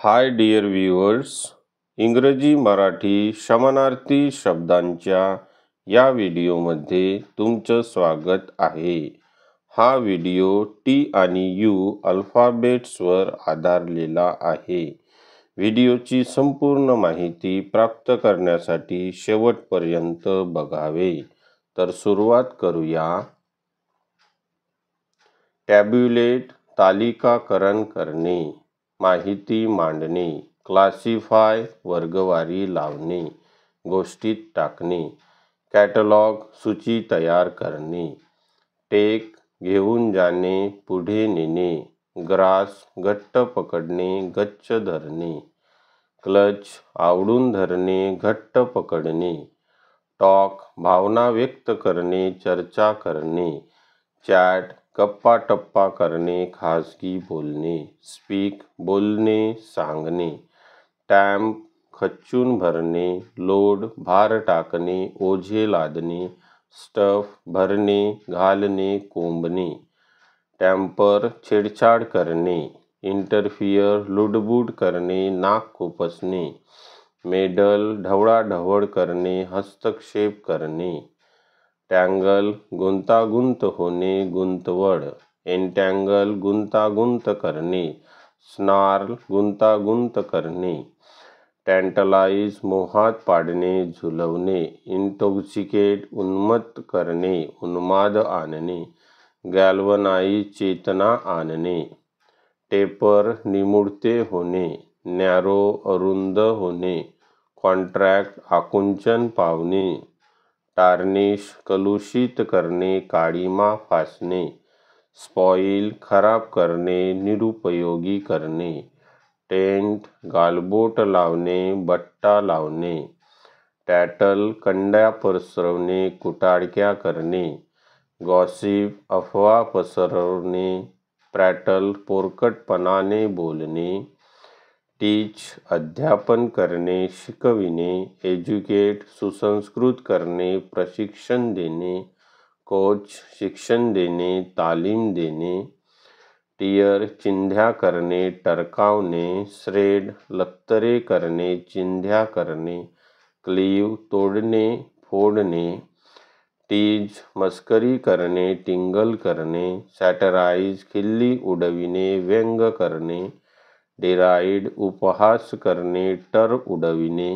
Hi dear viewers, इंग्रजी मराठी समानार्थी शब्दांच्या या व्हिडिओमध्ये तुमचं स्वागत आहे. हा व्हिडिओ टी आणि यू अल्फाबेट्सवर आधारलेला आहे. व्हिडिओची संपूर्ण माहिती प्राप्त करण्यासाठी शेवटपर्यंत बघावे. तर सुरुवात करूया. टॅब्युलेट तालिकाकरण करणे, माहिती मांडणे, क्लासिफाय वर्गवारी लावणे, गोष्टीत टाकणे, कॅटलॉग सूची तयार करणे, टेक घेऊन जाणे, पुढे नेणे, ग्रास घट्ट पकडणे, गच्च धरणे, क्लच आवडून धरणे, घट्ट पकडणे, टॉक भावना व्यक्त करणे, चर्चा करणे, चॅट गप्पा टप्पा करणे, खाजगी बोलणे, स्पीक बोलणे, सांगणे, टॅम्प खच्चून भरणे, लोड भार टाकणे, ओझे लादणे, स्टफ भरणे, घालणे, कोंबणे, टॅम्पर छेडछाड करणे, इंटरफिअर लुडबुड करणे, नाक खुपसणे, मेडल ढवळाढवळ करणे, हस्तक्षेप करणे, टँगल गुंतागुंत होणे, गुंतवड, एन्टँगल गुंतागुंत करणे, स्नार्ल गुंतागुंत करणे, टँटलाइज मोहात पाडणे, झुलवणे, इंटॉक्सिकेट उन्मत्त करणे, उन्माद आणणे, गॅल्वनाइज चेतना आणणे, टेपर निमुळते होणे, नॅरो अरुंद होणे, कॉन्ट्रॅक्ट आकुंचन पावणे, टार्निश कलुषित करणे, काळिमा फासणे, स्पॉइल खराब करणे, निरुपयोगी करणे, टेंट गालबोट लावणे, बट्टा लावणे, टॅटल कंड्या पसरवणे, कुटाळक्या करणे, गॉसिप अफवा पसरवणे, प्रॅटल पोरकटपणाने बोलणे, टीच अध्यापन करणे, शिकविणे, एज्युकेट सुसंस्कृत करणे, प्रशिक्षण देणे, कोच शिक्षण देणे, तालीम देणे, टियर चिंध्या करणे, टरकावणे, श्रेड लक्तरे करणे, चिंध्या करणे, क्लीव तोडणे, फोडणे, टीज मस्करी करणे, टिंगल करणे, सॅटराइज खिल्ली उडविणे, व्यंग करणे, डिराइड उपहास करणे, टर उडविणे,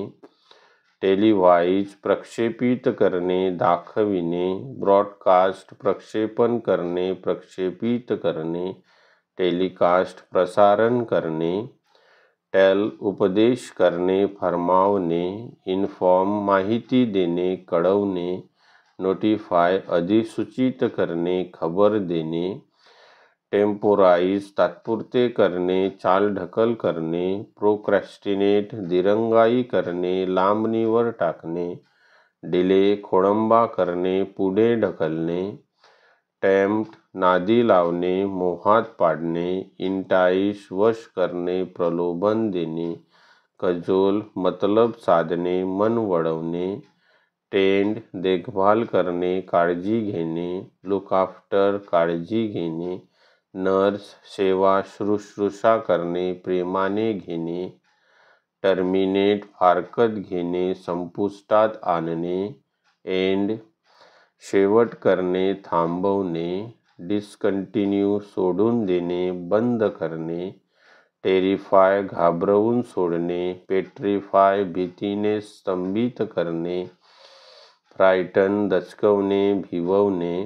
टेलिव्हाइज प्रक्षेपित करणे, दाखविणे, ब्रॉडकास्ट प्रक्षेपण करणे, प्रक्षेपित करणे, टेलिकास्ट प्रसारण करणे, टेल उपदेश करणे, फरमावणे, इन्फॉर्म माहिती देणे, कळवणे, नोटिफाय अधिसूचित करणे, खबर देणे, टेम्पोराइज तात्पुरते करणे, चालढकल करणे, प्रोक्रॅस्टिनेट दिरंगाई करणे, लांबणीवर टाकणे, डिले खोळंबा करणे, पुढे ढकलणे, टेम्प्ट नादी लावणे, मोहात पाडणे, इंटाईश वश करणे, प्रलोभन देणे, कजोल मतलब साधणे, मन वळवणे, टेंड देखभाल करणे, काळजी घेणे, लुक आफ्टर काळजी घेणे, नर्स सेवा शुश्रूषा करणे, प्रेमाने घेणे, टर्मिनेट फारकत घेणे, संपुष्टात आणणे, एंड शेवट करणे, थांबवणे, डिस्कंटिन्यू सोडून देणे, बंद करणे, टेरिफाय घाबरवून सोडणे, पेट्रिफाय भीतीने स्तंभित करणे, फ्रायटन दचकवणे, भिववणे,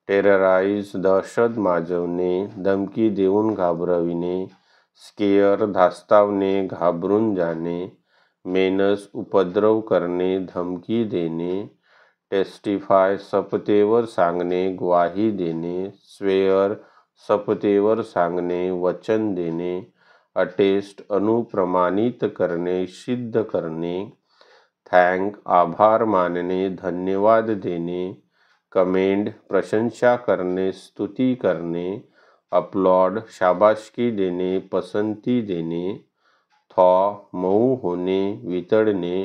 टेरराइज दहशत माजवणे, धमकी देऊन घाबरविणे, स्केअर धास्तावणे, घाबरून जाणे, मेनस उपद्रव करणे, धमकी देणे, टेस्टिफाय शपथेवर सांगणे, ग्वाही देणे, स्वेअर शपथेवर सांगणे, वचन देणे, अटेस्ट अनुप्रमाणित करणे, सिद्ध करणे, थँक आभार मानणे, धन्यवाद देणे, कमेंड प्रशंसा करणे, स्तुती करणे, अपलॉड शाबासकी देणे, पसंती देणे, थॉ मऊ होणे, वितळणे,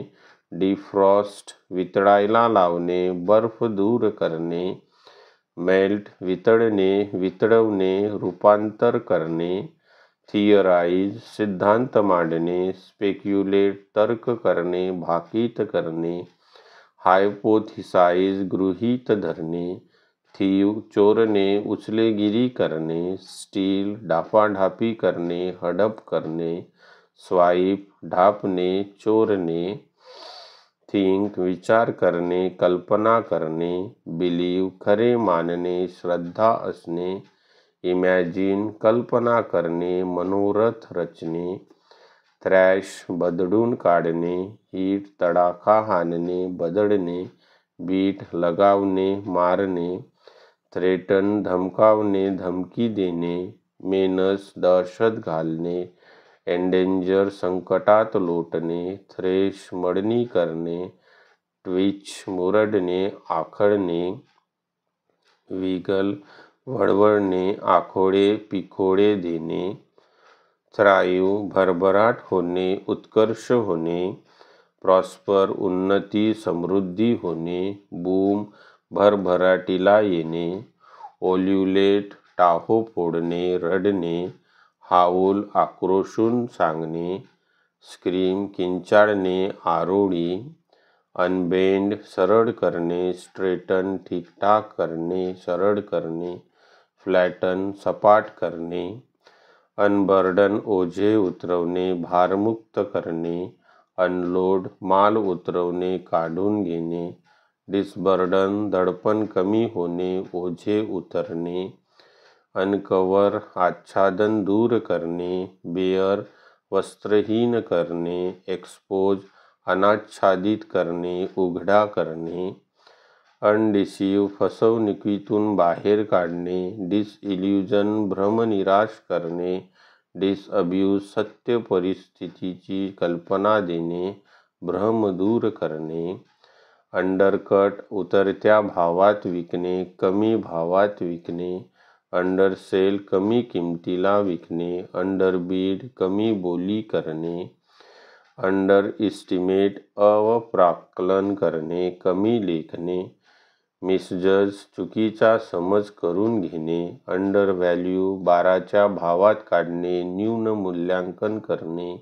डिफ्रॉस्ट वितळायला लावणे, बर्फ दूर करणे, मेल्ट वितळणे, वितळवणे, रूपांतर करणे, थिअराइज सिद्धांत मांडणे, स्पेक्युलेट तर्क करणे, भाकीत करणे, हायपोथिसाइज गृहीत धरणे, थीव चोरणे, उचलेगिरी करणे, स्टील ढापाढापी करणे, हडप करणे, स्वाईप ढापणे, चोरणे, थिंक विचार करणे, कल्पना करणे, बिलीव खरे मानणे, श्रद्धा असणे, इमॅजिन कल्पना करणे, मनोरथ रचणे, थ्रॅश बदडून काढणे, हिट तडाखा हाणणे, बदडणे, बीट लगावणे, मारणे, थ्रेटन धमकावणे, धमकी देणे, मेनस दहशत घालणे, एंडेंजर संकटात लोटणे, थ्रेश मळणी करणे, ट्विच मुरडणे, आखडणे, विगल वळवळणे, आखोडे पिखोडे देणे, थ्राईव्ह भरभराट होणे, उत्कर्ष होणे, प्रॉस्पर उन्नती समृद्धी होणे, बूम भरभराटीला येणे, ओल्युलेट टाहो फोडणे, रडणे, हाऊल आक्रोशून सांगणे, स्क्रीम किंचाळणे, आरोळी, अनबेंड सरळ करणे, स्ट्रेटन ठीकठाक करणे, सरळ करणे, फ्लॅटन सपाट करणे, अनबर्डन ओझे उतरवणे, भारमुक्त करणे, अनलोड माल उतरवणे, काढून घेणे, डिसबर्डन दडपण कमी होणे, ओझे उतरणे, अनकवर आच्छादन दूर करणे, बेअर वस्त्रहीन करणे, एक्सपोज अनाच्छादित करणे, उघडा करणे, अनडिसीव फसवणुकीतून बाहेर काढणे, डिसइल्युजन भ्रमनिराश करणे, डिसअब्यूज सत्य परिस्थितीची कल्पना देणे, भ्रम दूर करणे, अंडरकट उतरत्या भावात विकणे, कमी भावात विकणे, अंडरसेल कमी किमतीला विकणे, अंडरबीड कमी बोली करणे, अंडर इस्टिमेट अवप्राकलन करणे, कमी लेखणे, मिसजज चुकीचा समज करून घेणे, अंडर व्हॅल्यू बाराच्या भावात काढणे, न्यून मूल्यांकन करणे,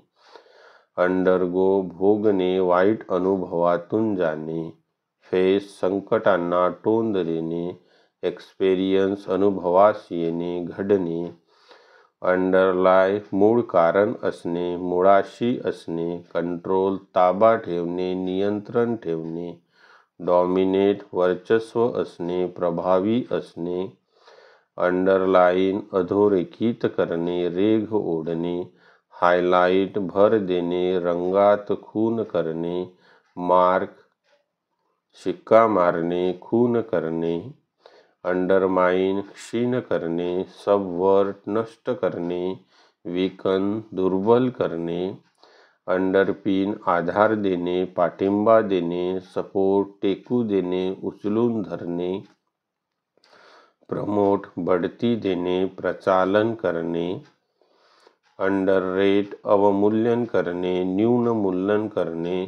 अंडरगो भोगणे, वाईट अनुभवातून जाणे, फेस संकटांना तोंड देणे, एक्सपेरियन्स अनुभवास येणे, घडणे, अंडरलाय मूळ कारण असणे, मुळाशी असणे, कंट्रोल ताबा ठेवणे, नियंत्रण ठेवणे, डॉमिनेट वर्चस्व असणे, प्रभावी असणे, अंडरलाईन अधोरेखित करणे, रेघ ओढणे, हायलाइट भर देणे, रंगात खून करणे, मार्क शिक्का मारणे, खून करणे, अंडरमाइन क्षीण करणे, सबवर्ट नष्ट करणे, वीकन दुर्बल करणे, अंडरपिन आधार देणे, पाठिंबा देणे, सपोर्ट टेकू देणे, उचलून धरणे, प्रमोट बढती देणे, प्रचालन करणे, अंडररेट अवमूल्यन करणे, न्यून मूल्यन करणे,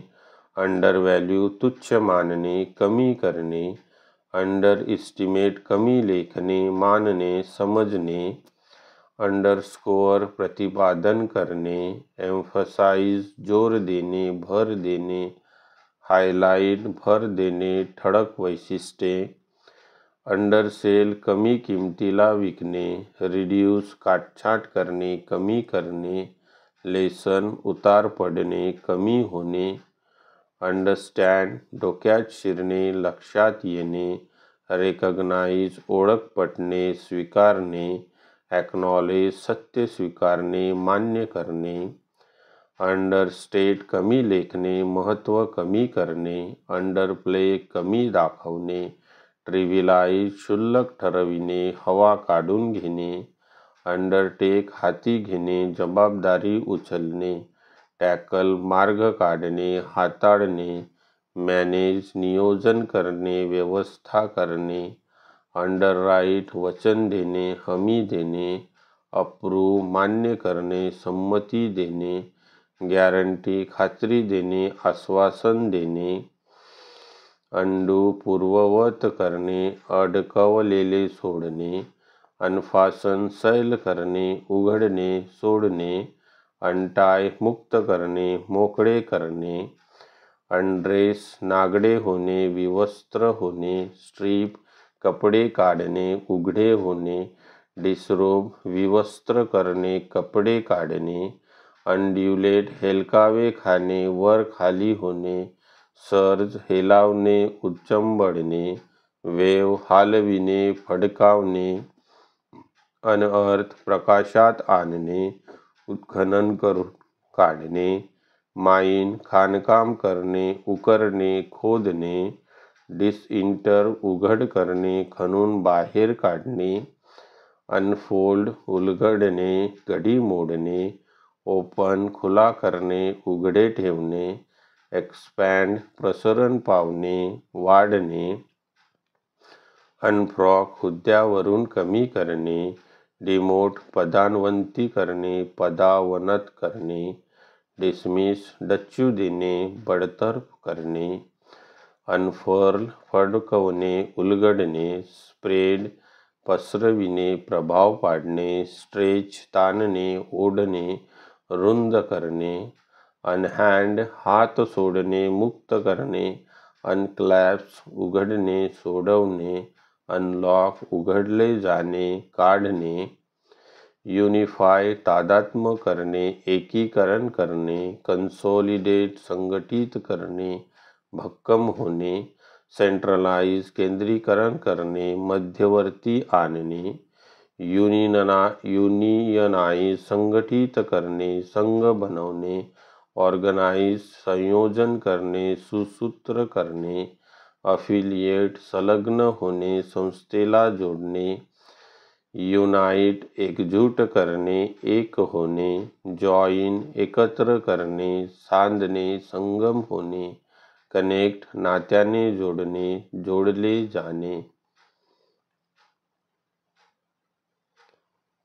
अंडरव्हॅल्यू तुच्छ मानणे, कमी करणे, अंडर इस्टिमेट कमी लेखणे, मानणे, समजणे, अंडरस्कोअर प्रतिपादन करणे, एम्फसाइज जोर देणे, भर देणे, हायलाइट भर देणे, ठळक वैशिष्ट्ये, अंडरसेल कमी किमतीला विकणे, रिड्यूस काटछाट करणे, कमी करणे, लेसन उतार पडणे, कमी होणे, अंडरस्टँड डोक्यात शिरणे, लक्षात येणे, रेकग्नाइज ओळख पटणे, स्वीकारणे, ॲक्नॉलेज सत्य स्वीकारणे, मान्य करणे, अंडरस्टेट कमी लेखणे, महत्त्व कमी करणे, अंडरप्ले कमी दाखवणे, ट्रिव्हिलाइज क्षुल्लक ठरविणे, हवा काढून घेणे, अंडरटेक हाती घेणे, जबाबदारी उचलणे, टॅकल मार्ग काढणे, हाताळणे, मॅनेज नियोजन करणे, व्यवस्था करणे, अंडरराईट वचन देणे, हमी देणे, अप्रूव्ह मान्य करणे, संमती देणे, गॅरंटी खात्री देणे, आश्वासन देणे, अंडू पूर्ववत करणे, अडकवलेले सोडणे, अनफासन सैल करणे, उघडणे, सोडणे, अनटाय मुक्त करणे, मोकळे करणे, अनड्रेस नागडे होणे, विवस्त्र होणे, स्ट्रीप कपडे काढणे, उघडे होणे, डिसरोब विवस्त्र करणे, कपडे काढणे, अनड्युलेट हेलकावे खाणे, वर खाली होणे, सर्ज हेलावणे, उच्चंबळणे, वेव हालविणे, फडकावणे, अनअर्थ प्रकाशात आणणे, उत्खनन करून काढणे, माइन खाणकाम करणे, उकरणे, खोदणे, डिसइंटर उघड करणे, खणून बाहेर काढणे, अनफोल्ड उलगडणे, घडी मोडणे, ओपन खुला करणे, उघडे ठेवणे, एक्सपॅन्ड प्रसरण पावणे, वाढणे, अनफ्रॉक हुद्द्यावरून कमी करणे, डिमोट पदान्वती करणे, पदावनत करणे, डिसमिस डच्चू देणे, बडतर्फ करणे, अनफर्ल फडकवणे, उलगडणे, स्प्रेड पसरविणे, प्रभाव पाडणे, स्ट्रेच ताणणे, ओढणे, रुंद करणे, अनहँड हात सोडणे, मुक्त करणे, अनक्लॅप्स उघडणे, सोडवणे, अनलॉक उघडले जाणे, काढणे, युनिफाय तादात्म्य करणे, एकीकरण करणे, कन्सोलिडेट संघटित करणे, भक्कम होणे, सेंट्रलाइज केंद्रीकरण करणे, मध्यवर्ती आणणे, युनियनाइज संघटित करणे, संघ बनवणे, ऑर्गनाइज संयोजन करणे, सुसूत्र करणे, अफिलिएट संलग्न होणे, संस्थेला जोडणे, युनाइट एकजूट करणे, एक होणे, जॉइन एकत्र करणे, सांधणे, संगम होणे, कनेक्ट नात्याने जोडणे, जोडले जाणे.